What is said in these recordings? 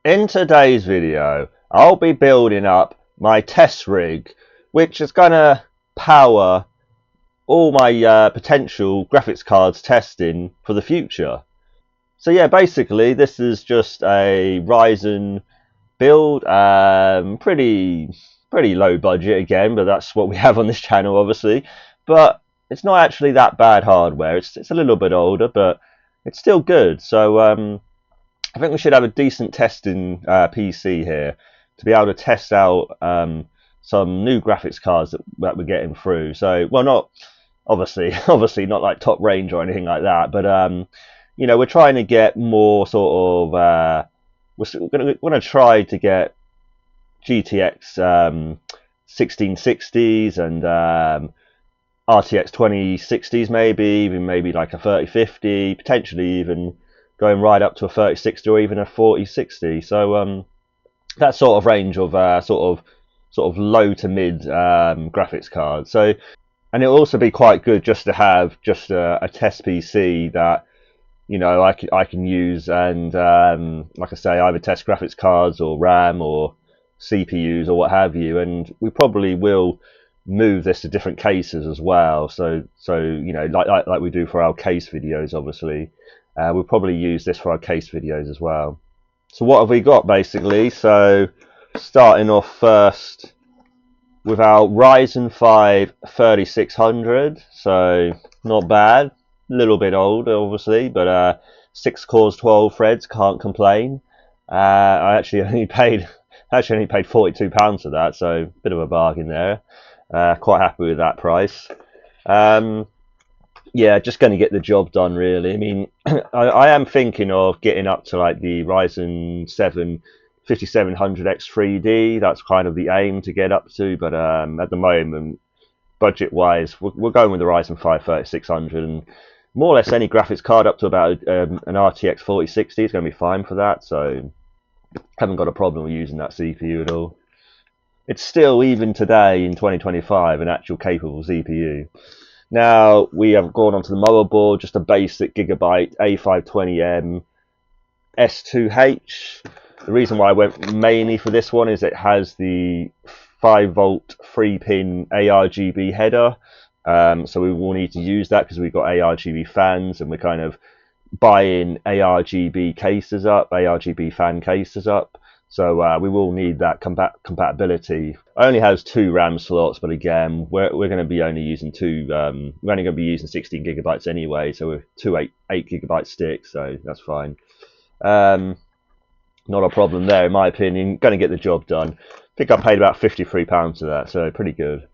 In today's video, I'll be building up my test rig, which is going to power all my potential graphics cards testing for the future. So yeah, basically this is just a Ryzen build, pretty low budget again, but that's what we have on this channel obviously. But it's not actually that bad hardware. It's a little bit older, but it's still good. So I think we should have a decent testing PC here to be able to test out some new graphics cards that we're getting through. So, well, not obviously not like top range or anything like that, but you know, we're trying to get more sort of we're going to try to get GTX 1660s and RTX 2060s, maybe like a 3050, potentially even going right up to a 3060 or even a 4060. So that sort of range of sort of low to mid graphics cards. So, and it'll also be quite good just to have just a test PC that, you know, I can use and like I say, either test graphics cards or RAM or CPUs or what have you. And we probably will move this to different cases as well. So you know, like we do for our case videos, obviously. We'll probably use this for our case videos as well. So what have we got basically? So starting off first with our Ryzen 5 3600. So not bad, a little bit old obviously, but 6 cores, 12 threads, can't complain. I actually only paid £42 for that, so a bit of a bargain there. Quite happy with that price. Yeah, just going to get the job done really. I mean, I am thinking of getting up to like the Ryzen 7 5700X3D. That's kind of the aim to get up to, but at the moment, budget wise, we're going with the Ryzen 5 3600, and more or less any graphics card up to about an RTX 4060 is going to be fine for that. So haven't got a problem with using that CPU at all. It's still, even today in 2025, an actual capable CPU. Now we have gone onto the motherboard, just a basic Gigabyte A520M S2H. The reason why I went mainly for this one is it has the 5-volt 3-pin ARGB header, so we will need to use that because we've got ARGB fans and we're kind of buying ARGB cases up, ARGB fan cases up. So we will need that compatibility. It only has 2 RAM slots, but again, we're going to be only using we're only going to be using 16 gigabytes anyway, so we're 8 gigabyte sticks, so that's fine. Not a problem there, in my opinion. Going to get the job done. I think I paid about £53 for that, so pretty good.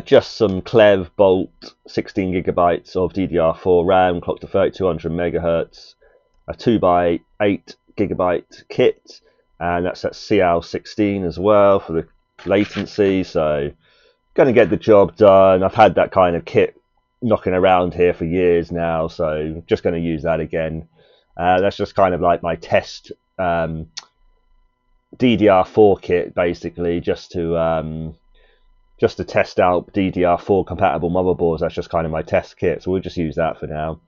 Just some Klevv Bolt 16 gigabytes of DDR4 RAM, clocked to 3200 megahertz, a 2x8 gigabyte kit, and that's at CL16 as well for the latency. So going to get the job done. I've had that kind of kit knocking around here for years now, so just going to use that again. That's just kind of like my test DDR4 kit basically, just to test out DDR4 compatible motherboards. That's just kind of my test kit, so we'll just use that for now.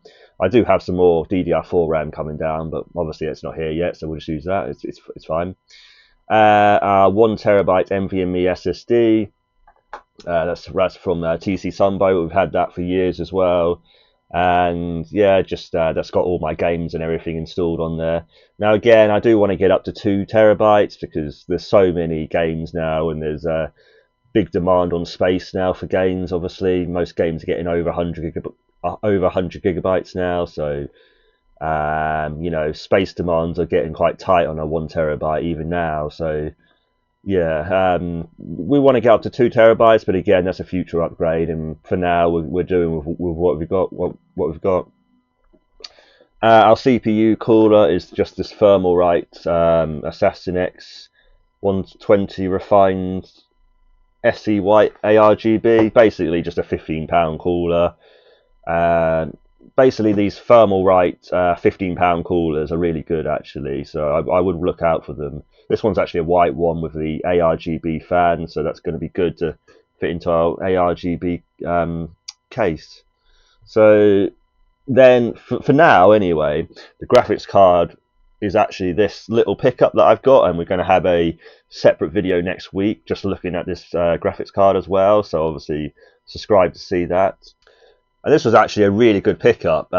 I do have some more DDR4 RAM coming down, but obviously it's not here yet, so we'll just use that. It's fine. 1TB NVMe SSD. That's from TCSunbow. We've had that for years as well, and yeah, just that's got all my games and everything installed on there. Now again, I do want to get up to 2 terabytes because there's so many games now, and there's a big demand on space now for games. Obviously, most games are getting over 100 gigabytes now, so you know, space demands are getting quite tight on a 1 terabyte even now. So yeah, we want to get up to 2 terabytes, but again, that's a future upgrade, and for now we're doing with what we've got. What we've got. Our CPU cooler is just this Thermalright Assassin X 120 refined SE white ARGB, basically just a £15 cooler. Basically these Thermalright £15 coolers are really good actually, so I would look out for them. This one's actually a white one with the ARGB fan, so that's going to be good to fit into our ARGB case. So then for now anyway, the graphics card is actually this little pickup that I've got, and we're going to have a separate video next week just looking at this graphics card as well, so obviously subscribe to see that. And this was actually a really good pickup.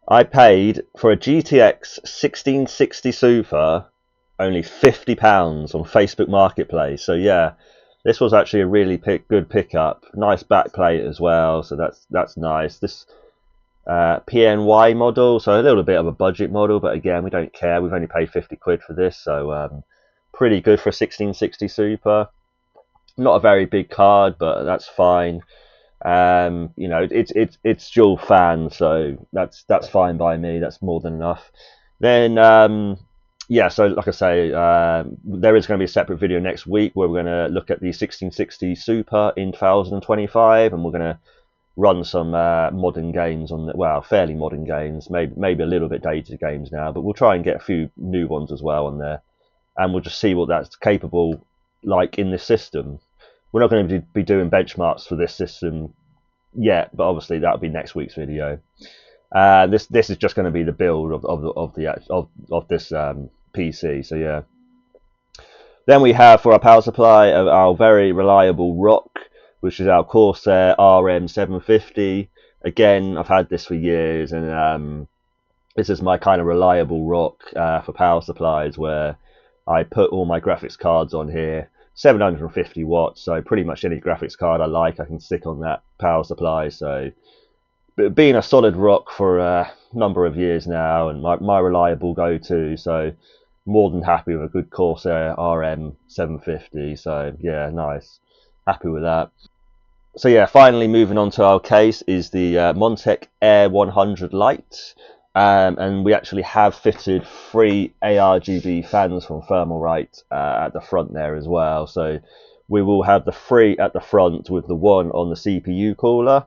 I paid for a GTX 1660 Super only £50 on Facebook Marketplace, so yeah, this was actually a really good pickup. Nice backplate as well, so that's nice. This PNY model, so a little bit of a budget model, but again, we don't care. We've only paid 50 quid for this, so pretty good for a 1660 Super. Not a very big card, but that's fine. You know, it's dual fan, so that's fine by me. That's more than enough. Then yeah, so like I say, there is going to be a separate video next week where we're going to look at the 1660 Super in 2025, and we're going to run some modern games on the, well, fairly modern games, maybe a little bit dated games now, but we'll try and get a few new ones as well on there, and we'll just see what that's capable like in this system. We're not going to be doing benchmarks for this system yet, but obviously that'll be next week's video. This is just going to be the build of this PC. So yeah. Then we have for our power supply our very reliable rock, which is our Corsair RM750. Again, I've had this for years, and this is my kind of reliable rock for power supplies, where I put all my graphics cards on here. 750 watts, so pretty much any graphics card I like, I can stick on that power supply. So, being a solid rock for a number of years now, and my reliable go-to, so more than happy with a good Corsair RM750. So yeah, nice, happy with that. So yeah, finally moving on to our case is the Montech Air 100 Lite. And we actually have fitted 3 ARGB fans from Thermalright at the front there as well. So we will have the 3 at the front with the 1 on the CPU cooler,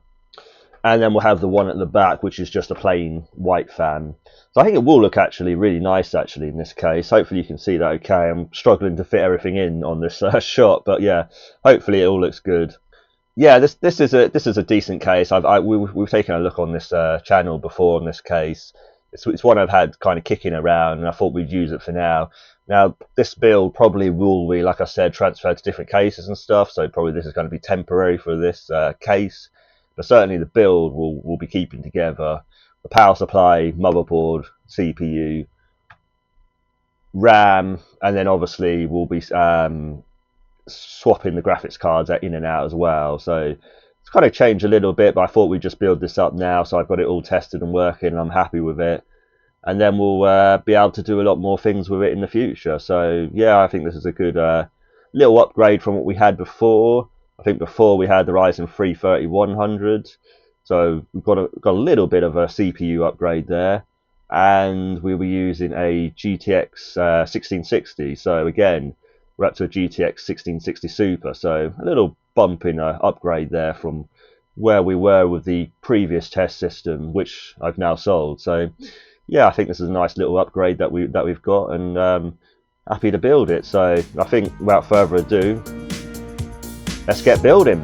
and then we'll have the 1 at the back, which is just a plain white fan. So I think it will look actually really nice actually in this case. Hopefully you can see that okay. I'm struggling to fit everything in on this shot, but yeah, hopefully it all looks good. Yeah, this is a decent case. We've taken a look on this channel before on this case. It's one I've had kind of kicking around, and I thought we'd use it for now. Now this build probably will be, like I said, transferred to different cases and stuff. So probably this is going to be temporary for this case, but certainly the build will be keeping together. The power supply, motherboard, CPU, RAM, and then obviously we'll be swapping the graphics cards in and out as well. So it's kind of changed a little bit, but I thought we'd just build this up now, so I've got it all tested and working, and I'm happy with it. And then we'll be able to do a lot more things with it in the future. So yeah, I think this is a good little upgrade from what we had before. I think before we had the Ryzen 3 3100, so we've got a little bit of a CPU upgrade there, and we were using a GTX 1660. So again, we're up to a GTX 1660 Super, so a little bump in upgrade there from where we were with the previous test system, which I've now sold. So yeah, I think this is a nice little upgrade that we've got, and happy to build it. So I think without further ado, let's get building.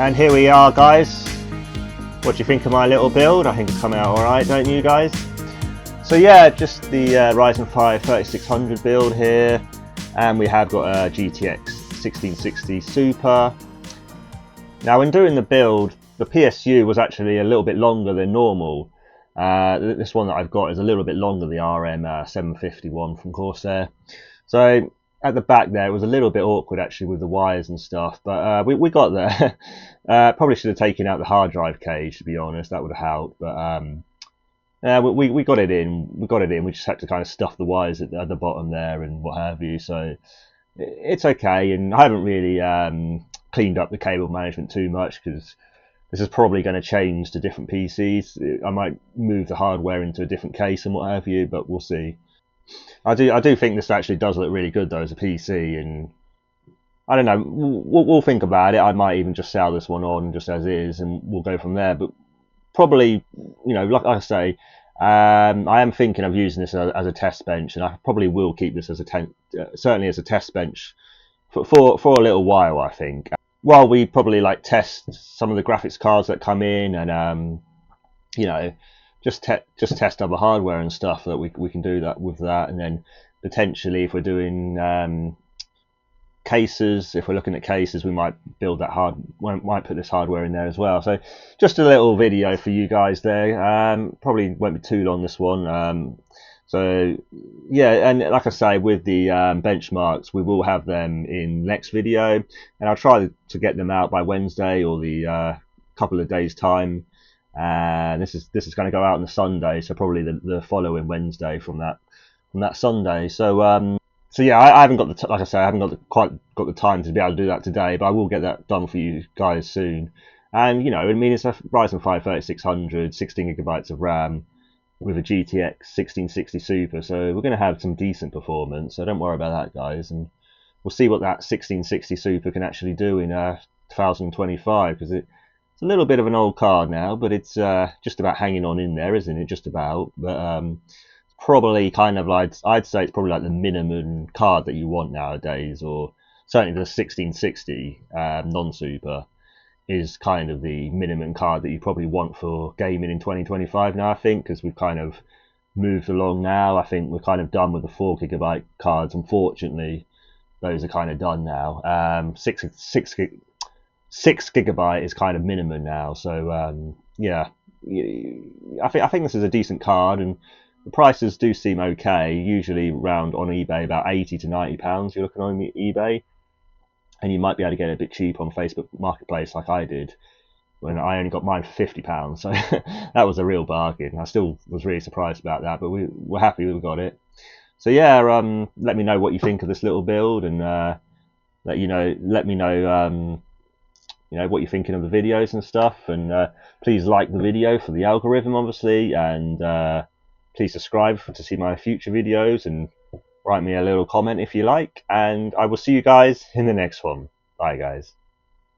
And here we are, guys. What do you think of my little build? I think it's coming out alright, don't you guys? So yeah, just the Ryzen 5 3600 build here, and we have got a GTX 1660 Super. Now when doing the build, the PSU was actually a little bit longer than normal. This one that I've got is a little bit longer, the RM750 one from Corsair. So at the back there, it was a little bit awkward actually with the wires and stuff, but we got there. Probably should have taken out the hard drive cage, to be honest. That would have helped, but we got it in. We got it in. We just had to kind of stuff the wires at the bottom there and what have you. So it's okay. And I haven't really cleaned up the cable management too much because this is probably going to change to different PCs. I might move the hardware into a different case and what have you, but we'll see. I do think this actually does look really good though as a PC, and I don't know. We'll think about it. I might even just sell this one on just as is, and we'll go from there. But probably, you know, like I say, I am thinking of using this as a test bench, and I probably will keep this as a certainly as a test bench for a little while. I think while we probably like test some of the graphics cards that come in, and you know, just test other hardware and stuff that we can do that with that, and then potentially if we're doing cases, if we're looking at cases, we might build that might put this hardware in there as well. So just a little video for you guys there. Probably won't be too long, this one. So yeah, and like I say, with the benchmarks, we will have them in next video, and I'll try to get them out by Wednesday or the couple of days time. And this is going to go out on the Sunday, so probably the following Wednesday from that Sunday. So so yeah, I haven't got like I say, I haven't quite got the time to be able to do that today, but I will get that done for you guys soon. And you know, I mean, it's a Ryzen 5 3600, 16 gigabytes of RAM with a GTX 1660 Super, so we're going to have some decent performance. So don't worry about that, guys, and we'll see what that 1660 Super can actually do in 2025, because it's a little bit of an old card now, but it's just about hanging on in there, isn't it? Just about, but probably kind of like, I'd say it's probably like the minimum card that you want nowadays, or certainly the 1660 non-super is kind of the minimum card that you probably want for gaming in 2025 now, I think, because we've kind of moved along now. I think we're kind of done with the 4 gigabyte cards. Unfortunately, those are kind of done now. 6 gigabyte is kind of minimum now. So yeah, I think this is a decent card, and the prices do seem okay. Usually around on eBay about £80 to £90 you're looking on eBay, and you might be able to get it a bit cheap on Facebook Marketplace like I did when I only got mine for £50. So that was a real bargain. I still was really surprised about that, but we're happy we got it. So yeah, let me know what you think of this little build, and let me know you know, what you're thinking of the videos and stuff. And please like the video for the algorithm, obviously, and please subscribe to see my future videos, and write me a little comment if you like, and I will see you guys in the next one. Bye, guys.